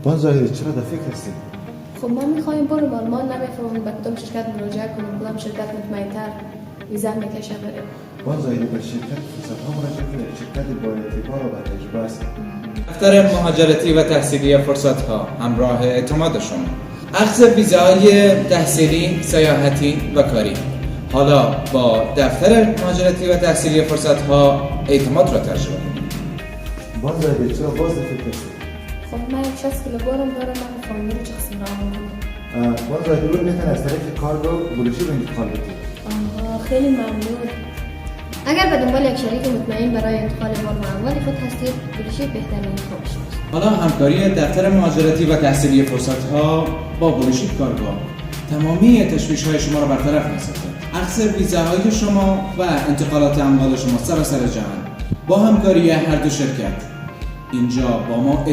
بان ظاهری چرا در فکر هستی؟ خب ما میخوایم بریم آلمان، نمیفهمیم به کدام شرکت مراجعه کنیم، کدام شرکت مطمئن‌تر ویزا میکشه بریم. بان ظاهری به شرکت فرصت‌ها مراجعه کنید. شرکت با اعتبار و با تجربه است. دفتر مهاجرتی و تحصیلی فرصت‌ها همراه اعتماد شما. اخذ ویزای تحصیلی، سیاحتی و کاری. حالا با دفتر مهاجرتی و تحصیلی فرصت‌ها اعتماد را تجربه کنید. بان ظاهری چرا باز در فکر هستی؟ خب من 60 کیلوگرم دارم، من فامیل چه قسم راه میکنم. بان ظاهری رو میتونی از طریق کارگو بلوشی به انتقال بدی. خیلی ممنون. اگر به دنبال یک شریک مطمئن برای انتقال مال و اموال خود هستید، بلوشی بهترین انتخاب شماست. حالا همکاری دفتر مهاجرتی و تحصیلی فرصت‌ها با بلوشیت کارگاه تمامی تشویش‌های شما را برطرف می‌سازد. اخذ ویزاهای شما و انتقالات اموال شما سراسر جهان با همکاری هر دو شرکت اینجا با ما